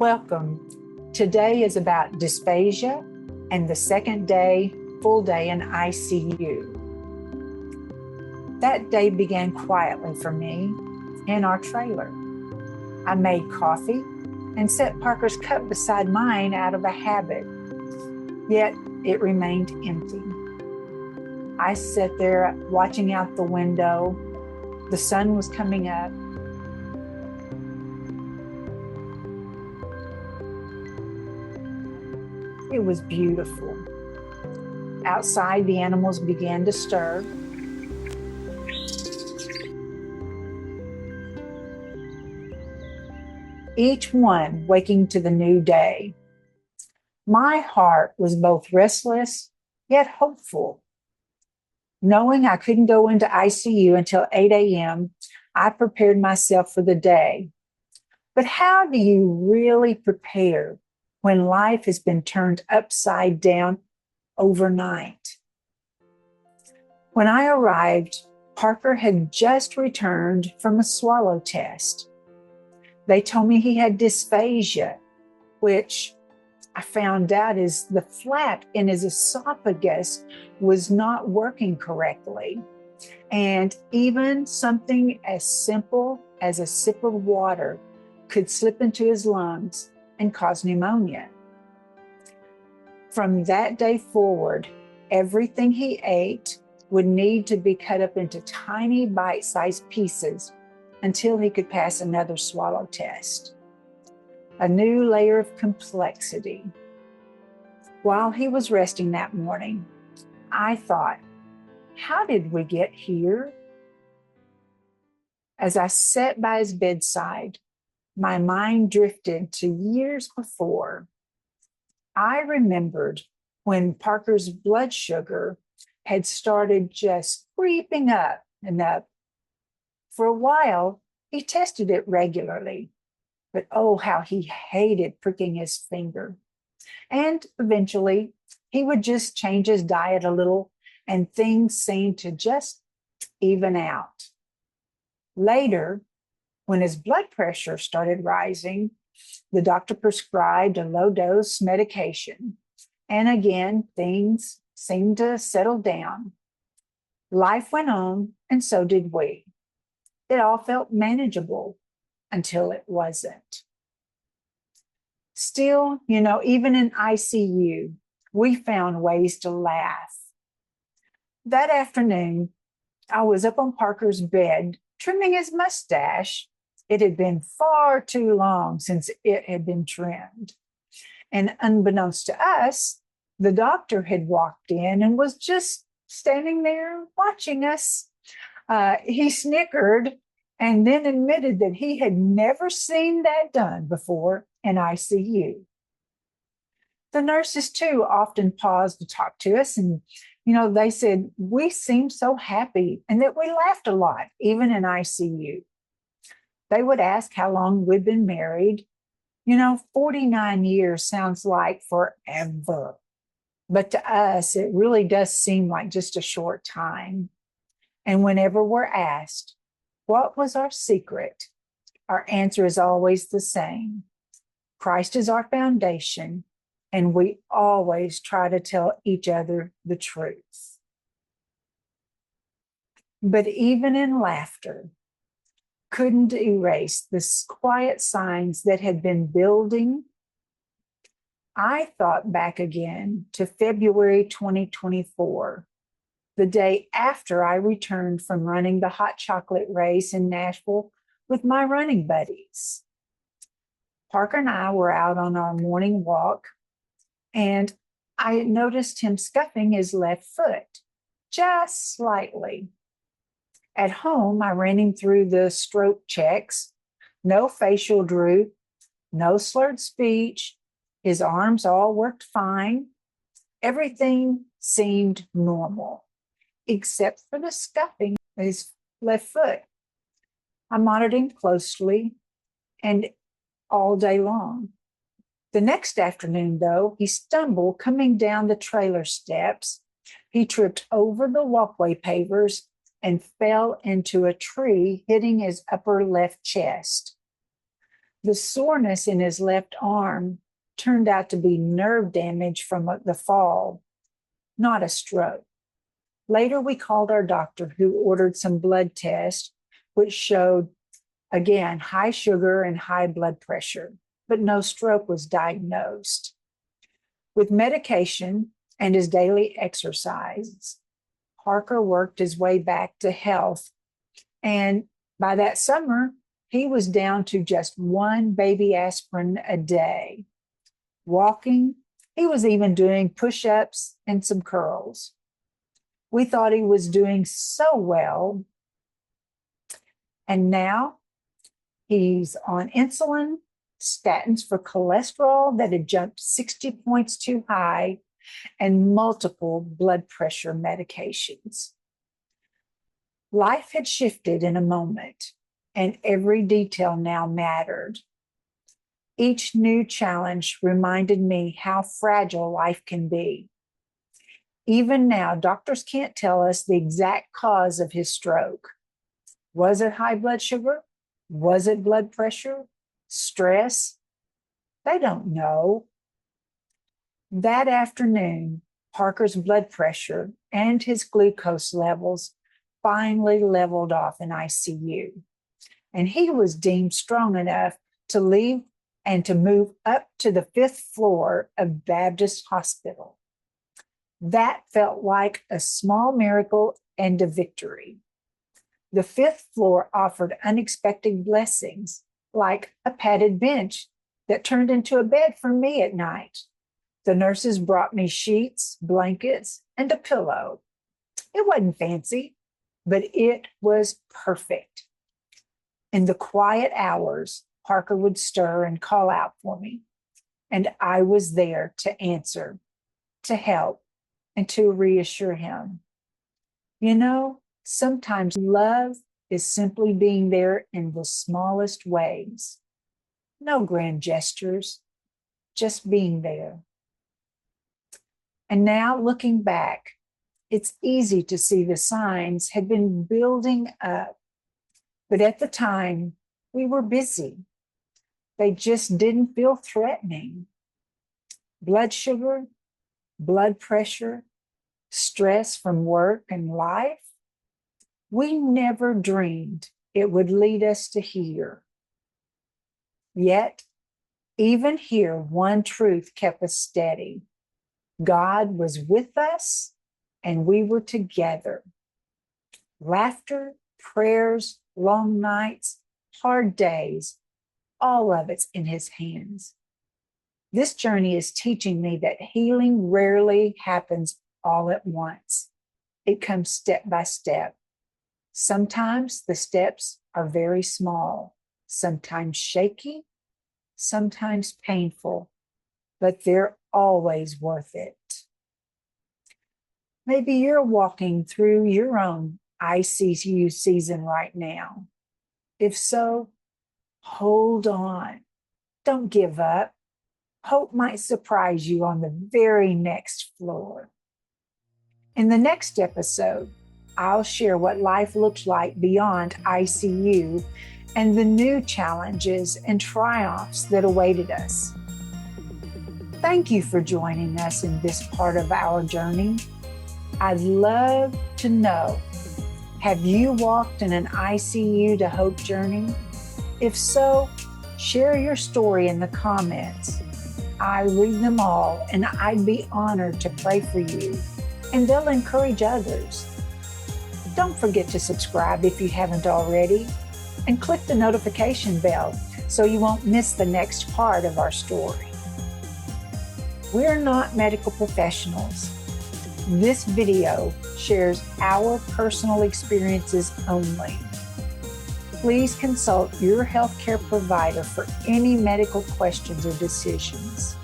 Welcome. Today is about dysphasia and the second day, full day in ICU. That day began quietly for me in our trailer. I made coffee and set Parker's cup beside mine out of a habit, yet it remained empty. I sat there watching out the window. The sun was coming up. It was beautiful. Outside, the animals began to stir. Each one waking to the new day. My heart was both restless yet hopeful. Knowing I couldn't go into ICU until 8 a.m., I prepared myself for the day. But how do you really prepare when life has been turned upside down overnight? When I arrived, Parker had just returned from a swallow test. They told me he had dysphasia, which I found out is the flap in his esophagus was not working correctly. And even something as simple as a sip of water could slip into his lungs and cause pneumonia. From that day forward, everything he ate would need to be cut up into tiny bite-sized pieces until he could pass another swallow test. A new layer of complexity. While he was resting that morning, I thought, how did we get here? As I sat by his bedside, my mind drifted to years before. I remembered when Parker's blood sugar had started just creeping up and up. For a while, he tested it regularly, but oh, how he hated pricking his finger. And eventually, he would just change his diet a little, and things seemed to just even out. Later, when his blood pressure started rising, the doctor prescribed a low-dose medication. And again, things seemed to settle down. Life went on, and so did we. It all felt manageable until it wasn't. Still, even in ICU, we found ways to laugh. That afternoon, I was up on Parker's bed, trimming his mustache. It had been far too long since it had been trimmed. And unbeknownst to us, the doctor had walked in and was just standing there watching us. He snickered and then admitted that he had never seen that done before in ICU. The nurses, too, often paused to talk to us. And, they said, we seemed so happy and that we laughed a lot, even in ICU. They would ask how long we'd been married. 49 years sounds like forever. But to us, it really does seem like just a short time. And whenever we're asked, what was our secret? Our answer is always the same. Christ is our foundation, and we always try to tell each other the truth. But even in laughter, couldn't erase the quiet signs that had been building. I thought back again to February 2024, the day after I returned from running the hot chocolate race in Nashville with my running buddies. Parker and I were out on our morning walk, and I noticed him scuffing his left foot, just slightly. At home, I ran him through the stroke checks. No facial droop, no slurred speech. His arms all worked fine. Everything seemed normal, except for the scuffing of his left foot. I monitored him closely and all day long. The next afternoon, though, he stumbled coming down the trailer steps. He tripped over the walkway pavers and fell into a tree, hitting his upper left chest. The soreness in his left arm turned out to be nerve damage from the fall, not a stroke. Later, we called our doctor, who ordered some blood tests, which showed, again, high sugar and high blood pressure, but no stroke was diagnosed. With medication and his daily exercise, Parker worked his way back to health. And by that summer, he was down to just one baby aspirin a day. Walking, he was even doing push-ups and some curls. We thought he was doing so well. And now he's on insulin, statins for cholesterol that had jumped 60 points too high, and multiple blood pressure medications. Life had shifted in a moment, and every detail now mattered. Each new challenge reminded me how fragile life can be. Even now, doctors can't tell us the exact cause of his stroke. Was it high blood sugar? Was it blood pressure? Stress? They don't know. That afternoon, Parker's blood pressure and his glucose levels finally leveled off in ICU, and he was deemed strong enough to leave and to move up to the 5th floor of Baptist Hospital. That felt like a small miracle and a victory. The 5th floor offered unexpected blessings, like a padded bench that turned into a bed for me at night. The nurses brought me sheets, blankets, and a pillow. It wasn't fancy, but it was perfect. In the quiet hours, Parker would stir and call out for me, and I was there to answer, to help, and to reassure him. You know, sometimes love is simply being there in the smallest ways. No grand gestures, just being there. And now, looking back, it's easy to see the signs had been building up. But at the time, we were busy. They just didn't feel threatening. Blood sugar, blood pressure, stress from work and life. We never dreamed it would lead us to here. Yet, even here, one truth kept us steady. God was with us, and we were together. Laughter, prayers, long nights, hard days, all of it's in his hands. This journey is teaching me that healing rarely happens all at once. It comes step by step. Sometimes the steps are very small, sometimes shaky, sometimes painful, but they're always worth it. Maybe you're walking through your own ICU season right now. If so, hold on. Don't give up. Hope might surprise you on the very next floor. In the next episode, I'll share what life looks like beyond ICU and the new challenges and triumphs that awaited us. Thank you for joining us in this part of our journey. I'd love to know, have you walked in an ICU to hope journey? If so, share your story in the comments. I read them all, and I'd be honored to pray for you, and they'll encourage others. Don't forget to subscribe if you haven't already, and click the notification bell so you won't miss the next part of our story. We're not medical professionals. This video shares our personal experiences only. Please consult your healthcare provider for any medical questions or decisions.